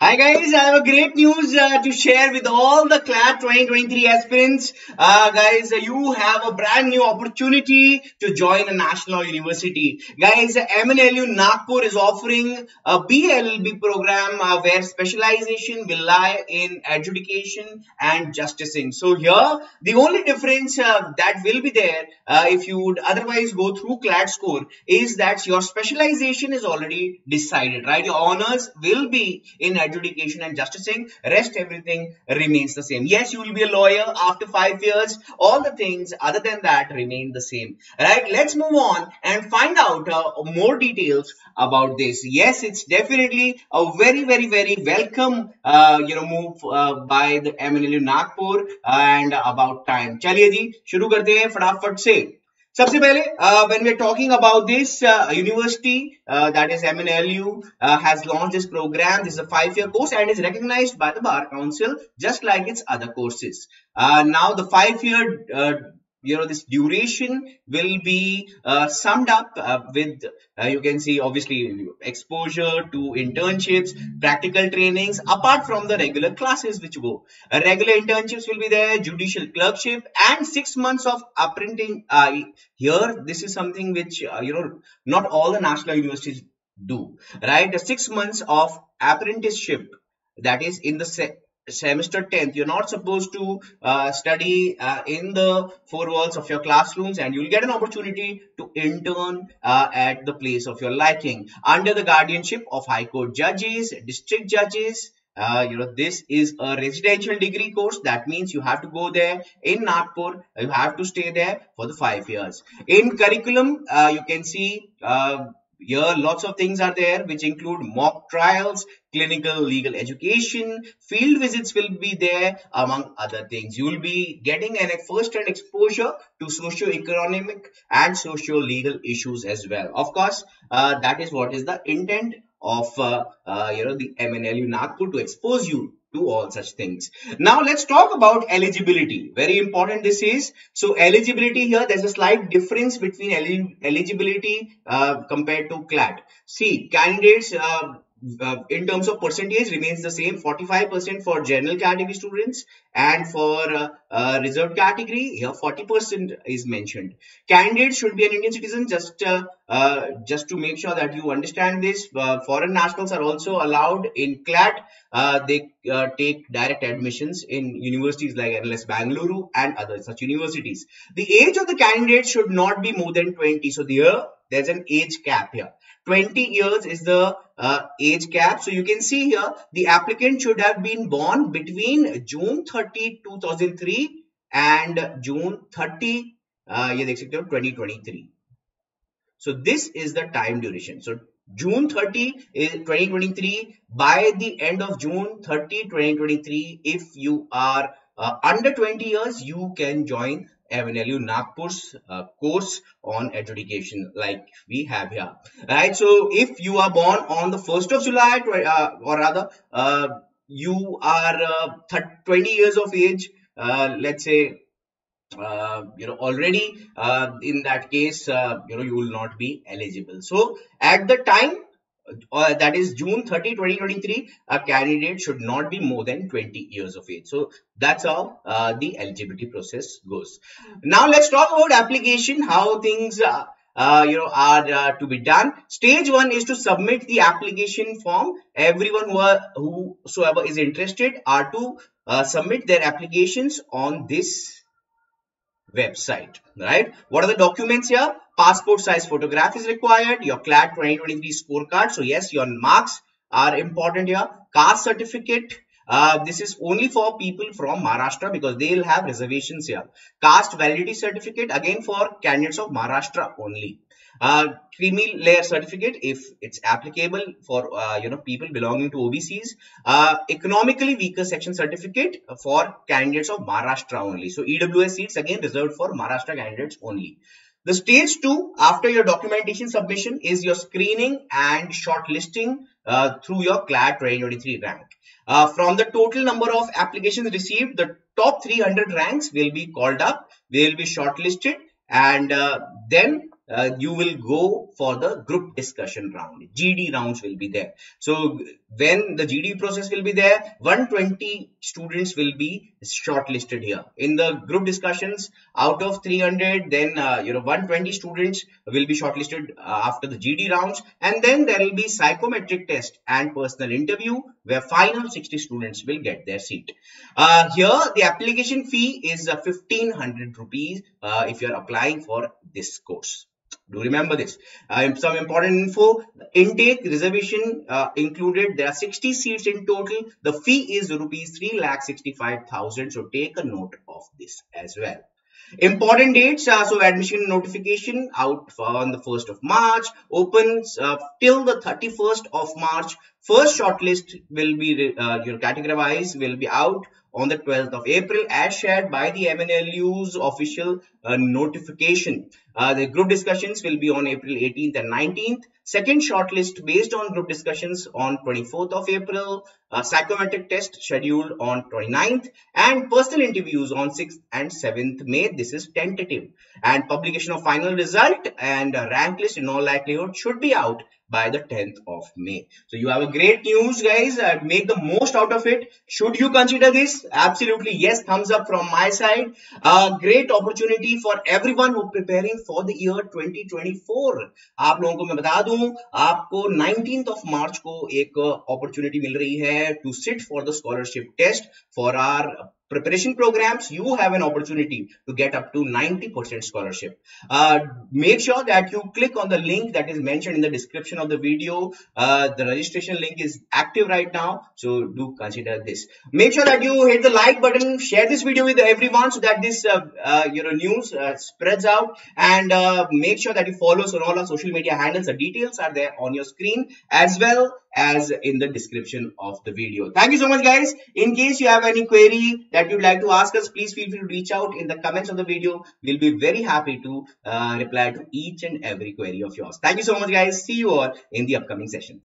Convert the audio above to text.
Hi guys, I have a great news to share with all the Clat 2023 aspirants. You have a brand new opportunity to join a national university. Guys, mnlu Nagpur is offering a BLLB program where specialization will lie in adjudication and justicing. So here, the only difference that will be there if you would otherwise go through Clat score is that your specialization is already decided, right? Your honors will be in adjudication and justicing. Rest everything remains the same. Yes, you will be a lawyer after 5 years. All the things other than that remain the same, right? Let's move on and find out more details about this. Yes, it's definitely a very welcome move by the mnlu Nagpur and about time. चलिए जी शुरू करते हैं फटाफट से. सबसे पहले when we're talking about this university that is mnlu has launched this program. This is a 5-year course and is recognized by the bar council just like its other courses. Now the 5-year this duration will be summed up with you can see obviously exposure to internships, practical trainings apart from the regular classes which go. Regular internships will be there, judicial clerkship and 6 months of apprenticing. Here this is something which not all the national universities do, right? The 6 months of apprenticeship, that is in the semester 10th. You're not supposed to study in the four walls of your classrooms, and you'll get an opportunity to intern at the place of your liking under the guardianship of high court judges, district judges. This is a residential degree course. That means you have to go there in Nagpur. You have to stay there for the 5 years. In curriculum, you can see here lots of things are there which include mock trials, clinical legal education, field visits will be there among other things. You will be getting a first-hand exposure to socio-economic and socio-legal issues as well. Of course, that is what is the intent of the mnlu Nagpur, to expose you to all such things. Now let's talk about eligibility. Very important this is. So eligibility here, there's a slight difference between eligibility compared to Clat. See, candidates in terms of percentage remains the same. 45% for general category students, and for reserved category here 40% is mentioned. Candidates should be an Indian citizen. Just to make sure that you understand this, foreign nationals are also allowed in Clat. They take direct admissions in universities like NLS Bangalore and other such universities. The age of the candidate should not be more than 20. So there's an age cap here. 20 years is the age cap. So you can see here the applicant should have been born between June 30, 2003 and June 30, 2023. So this is the time duration. So June 30 is 2023. By the end of June 30, 2023, if you are under 20 years, you can join mnlu Nagpur's course on adjudication like we have here, right? So if you are born on the 1st of July, or rather you are 20 years of age, let's say already in that case you will not be eligible. So at the time that is June 30, 2023, a candidate should not be more than 20 years of age. So that's how the eligibility process goes. Now let's talk about application, how things are to be done. Stage 1 is to submit the application form. Everyone whosoever is interested are to submit their applications on this website, right? What are the documents here? Passport size photograph is required, your Clat 2023 scorecard. So yes, your marks are important here. Caste certificate. This is only for people from Maharashtra because they will have reservations here. Caste validity certificate, again for candidates of Maharashtra only. Creamy layer certificate if it's applicable for people belonging to OBCs. Economically weaker section certificate for candidates of Maharashtra only. So EWS seats again reserved for Maharashtra candidates only. The stage 2 after your documentation submission is your screening and shortlisting through your Clat 2023 rank. From the total number of applications received, the top 300 ranks will be called up. They will be shortlisted, and then you will go for the group discussion round. GD rounds will be there. So when the GD process will be there, 120 students will be shortlisted here. In the group discussions, out of 300, then 120 students will be shortlisted after the GD rounds, and then there will be psychometric test and personal interview where final 60 students will get their seat. Here the application fee is 1500 rupees if you are applying for this course. Do remember this. Some important info. Intake reservation included. There are 60 seats in total. The fee is rupees 3,65,000. So take a note of this as well. Important dates. So admission notification out on the 1st of March. Opens till the 31st of March. First shortlist will be categorized, will be out on the 12th of April as shared by the MNLU's official notification. The group discussions will be on April 18th and 19th. Second shortlist based on group discussions on 24th of April. Psychometric test scheduled on 29th and personal interviews on 6th and 7th May. This is tentative. And publication of final result and rank list in all likelihood should be out by the 10th of May. So you have a great news, guys. Make the most out of it. Should you consider this? Absolutely yes. Thumbs up from my side. Great opportunity for everyone who preparing for the year 2024. आप लोगों को मैं बता दूं, आपको 19th of March को एक opportunity मिल रही है to sit for the scholarship test for our preparation programs. You have an opportunity to get up to 90% scholarship. Make sure that you click on the link that is mentioned in the description of the video. The registration link is active right now, so do consider this. Make sure that you hit the like button, share this video with everyone so that this news spreads out, and make sure that you follow us on all our social media handles. The details are there on your screen as well as in the description of the video. Thank you so much, guys. In case you have any query that you'd like to ask us, please feel free to reach out in the comments of the video. We'll be very happy to reply to each and every query of yours. Thank you so much, guys. See you all in the upcoming session.